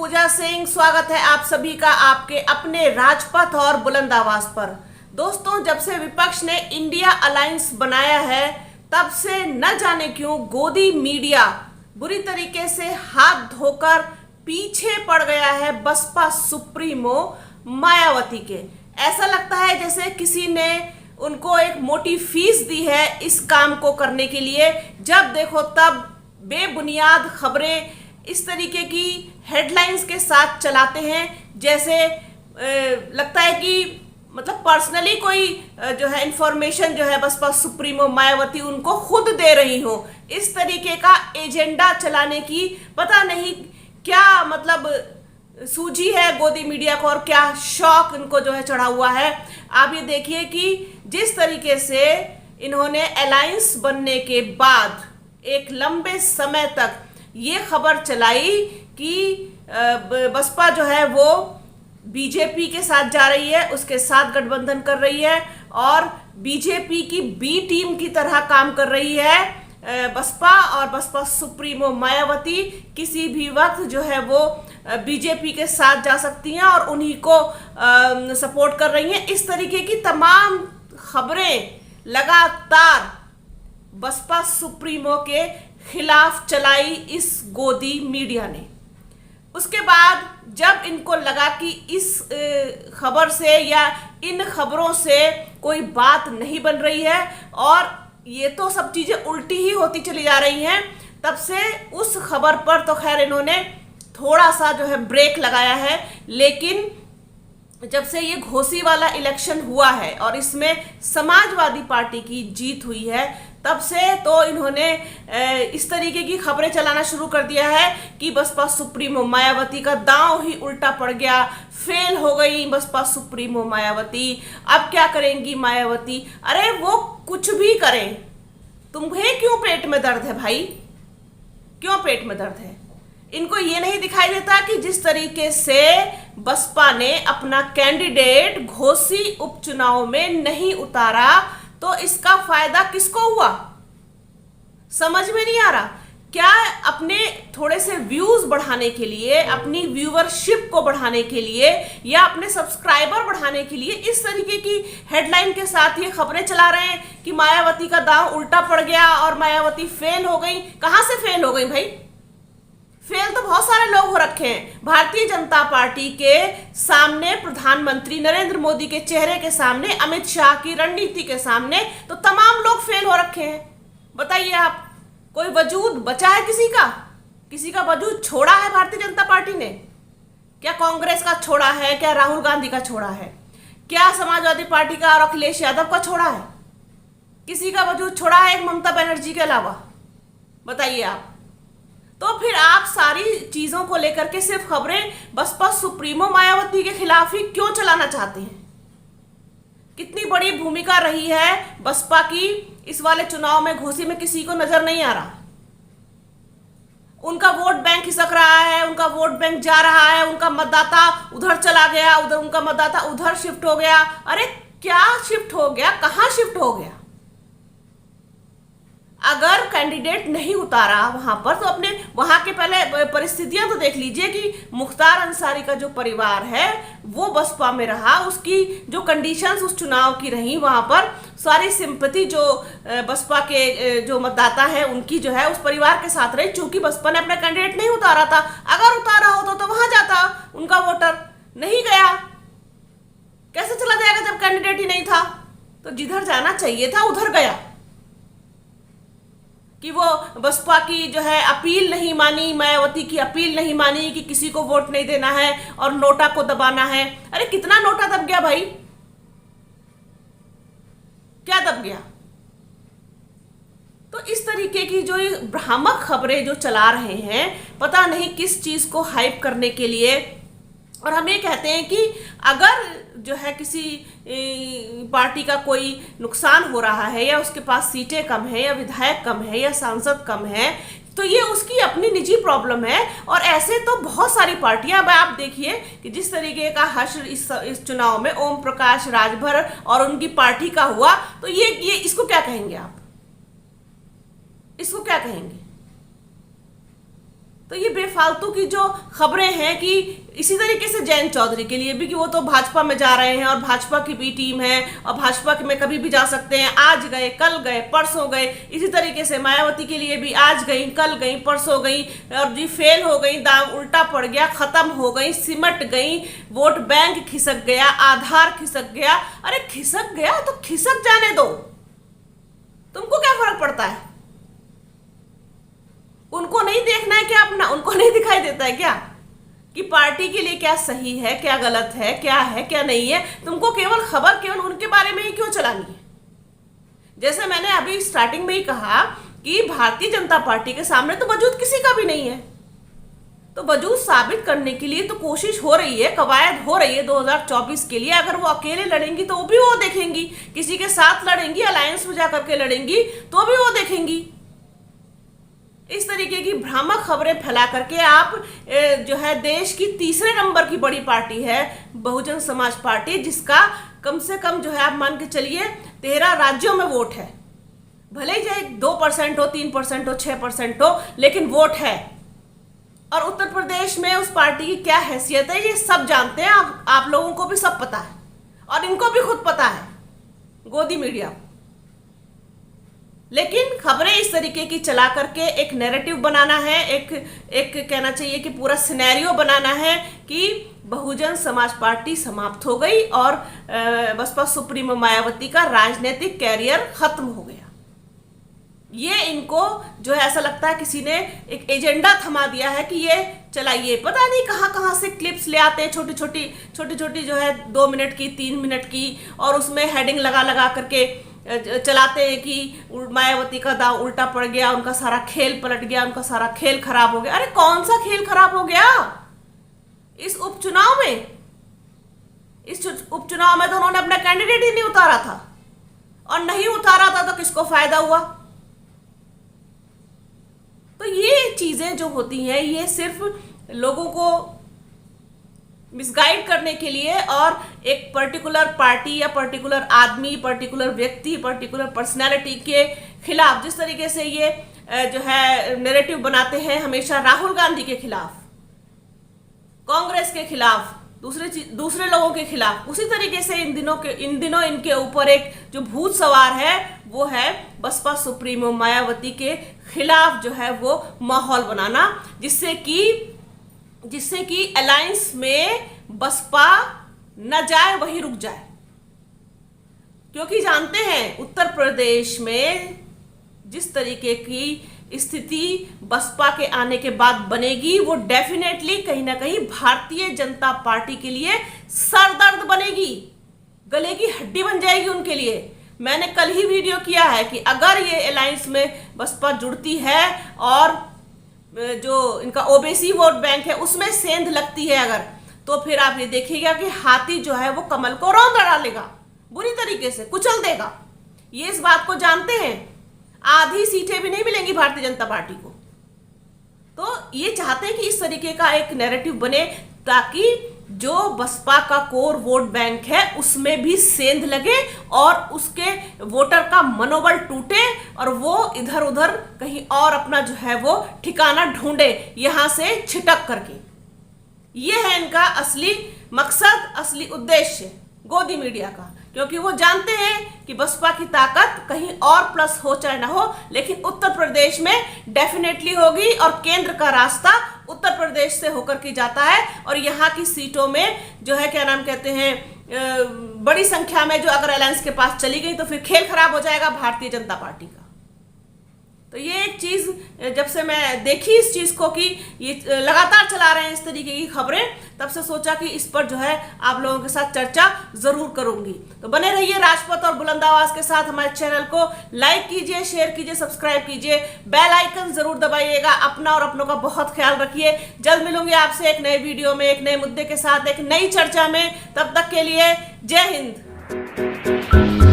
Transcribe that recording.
पूजा सिंह। स्वागत है आप सभी का आपके अपने राजपथ और बुलंद आवाज पर। दोस्तों, जब से विपक्ष ने इंडिया अलायंस बनाया है तब से न जाने क्यों गोदी मीडिया बुरी तरीके से हाथ धोकर पीछे पड़ गया है बसपा सुप्रीमो मायावती के। ऐसा लगता है जैसे किसी ने उनको एक मोटी फीस दी है इस काम को करने के लिए। जब देखो तब बेबुनियाद खबरें इस तरीके की हेडलाइंस के साथ चलाते हैं जैसे लगता है कि मतलब पर्सनली कोई जो है इंफॉर्मेशन जो है बसपा सुप्रीमो मायावती उनको खुद दे रही हो। इस तरीके का एजेंडा चलाने की पता नहीं क्या मतलब सूझी है गोदी मीडिया को और क्या शौक इनको जो है चढ़ा हुआ है। आप ये देखिए कि जिस तरीके से इन्होंने अलायंस बनने के बाद एक लंबे समय तक ये खबर चलाई कि बसपा जो है वो बीजेपी के साथ जा रही है, उसके साथ गठबंधन कर रही है और बीजेपी की बी टीम की तरह काम कर रही है बसपा। और बसपा सुप्रीमो मायावती किसी भी वक्त जो है वो बीजेपी के साथ जा सकती हैं और उन्हीं को सपोर्ट कर रही हैं। इस तरीके की तमाम खबरें लगातार बसपा सुप्रीमो के खिलाफ चलाई इस गोदी मीडिया ने। उसके बाद जब इनको लगा कि इस खबर से या इन खबरों से कोई बात नहीं बन रही है और ये तो सब चीजें उल्टी ही होती चली जा रही हैं, तब से उस खबर पर तो खैर इन्होंने थोड़ा सा जो है ब्रेक लगाया है। लेकिन जब से ये घोसी वाला इलेक्शन हुआ है और इसमें समाजवादी पार्टी की जीत हुई है तब से तो इन्होंने इस तरीके की खबरें चलाना शुरू कर दिया है कि बसपा सुप्रीमो मायावती का दांव ही उल्टा पड़ गया, फेल हो गई बसपा सुप्रीमो मायावती, अब क्या करेंगी मायावती। अरे वो कुछ भी करें, तुम्हें क्यों पेट में दर्द है भाई, क्यों पेट में दर्द है? इनको ये नहीं दिखाई देता कि जिस तरीके से बसपा ने अपना कैंडिडेट घोसी उपचुनाव में नहीं उतारा तो इसका फायदा किसको हुआ, समझ में नहीं आ रहा। क्या अपने थोड़े से व्यूज बढ़ाने के लिए, अपनी व्यूवरशिप को बढ़ाने के लिए या अपने सब्सक्राइबर बढ़ाने के लिए इस तरीके की हेडलाइन के साथ ये खबरें चला रहे हैं कि मायावती का दांव उल्टा पड़ गया और मायावती फेल हो गई। कहां से फेल हो गई भाई? फेल तो बहुत सारे लोग हो रखे हैं। भारतीय जनता पार्टी के सामने, प्रधानमंत्री नरेंद्र मोदी के चेहरे के सामने, अमित शाह की रणनीति के सामने तो तमाम लोग फेल हो रखे हैं। बताइए आप, कोई वजूद बचा है किसी का? किसी का वजूद छोड़ा है भारतीय जनता पार्टी ने? क्या कांग्रेस का छोड़ा है? क्या राहुल गांधी का छोड़ा है? क्या समाजवादी पार्टी का और अखिलेश यादव का छोड़ा है? किसी का वजूद छोड़ा है एक ममता बनर्जी के अलावा? बताइए आप। तो फिर आप सारी चीजों को लेकर के सिर्फ खबरें बसपा सुप्रीमो मायावती के खिलाफ ही क्यों चलाना चाहते हैं? कितनी बड़ी भूमिका रही है बसपा की इस वाले चुनाव में, घोसी में किसी को नजर नहीं आ रहा। उनका वोट बैंक खिसक रहा है, उनका वोट बैंक जा रहा है, उनका मतदाता उधर चला गया, उधर उनका मतदाता उधर शिफ्ट हो गया। अरे क्या शिफ्ट हो गया, कहां शिफ्ट हो गया? अगर कैंडिडेट नहीं उतारा वहां पर तो अपने वहां के पहले परिस्थितियां तो देख लीजिए कि मुख्तार अंसारी का जो परिवार है वो बसपा में रहा, उसकी जो कंडीशंस उस चुनाव की रही, वहां पर सारी सिंपैथी जो बसपा के जो मतदाता है उनकी जो है उस परिवार के साथ रही। चूंकि बसपा ने अपना कैंडिडेट नहीं उतारा था, अगर उतारा होता तो वहां जाता उनका वोटर, नहीं गया। कैसे चला जाएगा जब कैंडिडेट ही नहीं था? तो जिधर जाना चाहिए था उधर गया। कि वो बसपा की जो है अपील नहीं मानी, मायावती की अपील नहीं मानी कि किसी को वोट नहीं देना है और नोटा को दबाना है। अरे कितना नोटा दब गया भाई, क्या दब गया? तो इस तरीके की जो भ्रामक खबरें जो चला रहे हैं, पता नहीं किस चीज को हाइप करने के लिए। और हम ये कहते हैं कि अगर जो है किसी पार्टी का कोई नुकसान हो रहा है या उसके पास सीटें कम है या विधायक कम है या सांसद कम है तो ये उसकी अपनी निजी प्रॉब्लम है। और ऐसे तो बहुत सारी पार्टियां, अब आप देखिए कि जिस तरीके का हश्र इस चुनाव में ओम प्रकाश राजभर और उनकी पार्टी का हुआ, तो ये इसको क्या कहेंगे आप? इसको क्या कहेंगे? तो ये बेफालतू की जो खबरें हैं कि इसी तरीके से जयंत चौधरी के लिए भी कि वो तो भाजपा में जा रहे हैं और भाजपा की भी टीम है और भाजपा में कभी भी जा सकते हैं, आज गए, कल गए, परसों गए। इसी तरीके से मायावती के लिए भी आज गई, कल गई, परसों गई और जी फेल हो गई, दाम उल्टा पड़ गया, खत्म हो गई, सिमट गई, वोट बैंक खिसक गया, आधार खिसक गया। अरे खिसक गया तो खिसक जाने दो, तुमको क्या फर्क पड़ता है? उनको नहीं देखना है क्या अपना? उनको नहीं दिखाई देता है क्या कि पार्टी के लिए क्या सही है, क्या गलत है, क्या नहीं है? तुमको केवल खबर केवल उनके बारे में ही क्यों चलानी है? जैसे मैंने अभी स्टार्टिंग में ही कहा कि भारतीय जनता पार्टी के सामने तो वजूद किसी का भी नहीं है, तो वजूद साबित करने के लिए तो कोशिश हो रही है, कवायद हो रही है 2024 के लिए। अगर वो अकेले लड़ेंगी तो भी वो देखेंगी, किसी के साथ लड़ेंगी, अलायंस में जाकर के लड़ेंगी तो भी वो देखेंगी। इस तरीके की भ्रामक खबरें फैला करके आप जो है देश की तीसरे नंबर की बड़ी पार्टी है बहुजन समाज पार्टी, जिसका कम से कम जो है आप मान के चलिए 13 राज्यों में वोट है, भले ही चाहे 2% हो, 3% हो, 6% हो, लेकिन वोट है। और उत्तर प्रदेश में उस पार्टी की क्या हैसियत है ये सब जानते हैं, आप लोगों को भी सब पता है और इनको भी खुद पता है, गोदी मीडिया। लेकिन खबरें इस तरीके की चला करके एक नैरेटिव बनाना है, एक कहना चाहिए कि पूरा सिनेरियो बनाना है कि बहुजन समाज पार्टी समाप्त हो गई और बसपा सुप्रीमो मायावती का राजनीतिक कैरियर खत्म हो गया। ये इनको जो है ऐसा लगता है किसी ने एक एजेंडा थमा दिया है कि ये चलाइए। पता नहीं कहाँ कहाँ से क्लिप्स ले आते हैं, छोटी छोटी जो है 2 मिनट की, 3 मिनट की, और उसमें हेडिंग लगा करके चलाते हैं कि मायावती का दांव उल्टा पड़ गया, उनका सारा खेल पलट गया, उनका सारा खेल खराब हो गया। अरे कौन सा खेल खराब हो गया? इस उपचुनाव में तो उन्होंने अपना कैंडिडेट ही नहीं उतारा था, और नहीं उतारा था तो किसको फायदा हुआ? तो ये चीजें जो होती हैं ये सिर्फ लोगों को मिसगाइड करने के लिए और एक पर्टिकुलर पार्टी या पर्टिकुलर आदमी, पर्टिकुलर व्यक्ति, पर्टिकुलर पर्सनैलिटी के खिलाफ, जिस तरीके से ये जो है नैरेटिव बनाते हैं हमेशा राहुल गांधी के खिलाफ, कांग्रेस के खिलाफ, दूसरे लोगों के खिलाफ, उसी तरीके से इन दिनों इनके ऊपर एक जो भूत सवार है वो है बसपा सुप्रीमो मायावती के खिलाफ जो है वो माहौल बनाना, जिससे कि अलायंस में बसपा न जाए वहीं रुक जाए। क्योंकि जानते हैं उत्तर प्रदेश में जिस तरीके की स्थिति बसपा के आने के बाद बनेगी वो डेफिनेटली कहीं ना कहीं भारतीय जनता पार्टी के लिए सरदर्द बनेगी, गले की हड्डी बन जाएगी उनके लिए। मैंने कल ही वीडियो किया है कि अगर ये अलायंस में बसपा जुड़ती है और जो इनका ओबीसी वोट बैंक है उसमें सेंध लगती है अगर, तो फिर आप ये देखिएगा कि हाथी जो है वो कमल को रौंद डालेगा, बुरी तरीके से कुचल देगा। ये इस बात को जानते हैं। आधी सीटें भी नहीं मिलेंगी भारतीय जनता पार्टी को। तो ये चाहते हैं कि इस तरीके का एक नैरेटिव बने ताकि जो बसपा का कोर वोट बैंक है उसमें भी सेंध लगे और उसके वोटर का मनोबल टूटे और वो इधर उधर कहीं और अपना जो है वो ठिकाना ढूंढे यहां से छिटक करके। ये है इनका असली मकसद, असली उद्देश्य गोदी मीडिया का। क्योंकि वो जानते हैं कि बसपा की ताकत कहीं और प्लस हो चाहे ना हो, लेकिन उत्तर प्रदेश में डेफिनेटली होगी और केंद्र का रास्ता उत्तर प्रदेश से होकर के जाता है। और यहाँ की सीटों में जो है क्या नाम कहते हैं बड़ी संख्या में जो अगर अलायंस के पास चली गई तो फिर खेल खराब हो जाएगा भारतीय जनता पार्टी का। तो ये एक चीज जब से मैं देखी इस चीज को कि ये लगातार चला रहे हैं इस तरीके की खबरें, तब से सोचा कि इस पर जो है आप लोगों के साथ चर्चा जरूर करूंगी। तो बने रहिए राजपथ और बुलंद आवाज के साथ। हमारे चैनल को लाइक कीजिए, शेयर कीजिए, सब्सक्राइब कीजिए, बेल आइकन जरूर दबाइएगा। अपना और अपनों का बहुत ख्याल रखिए। जल्द मिलूंगी आपसे एक नए वीडियो में, एक नए मुद्दे के साथ, एक नई चर्चा में। तब तक के लिए जय हिंद।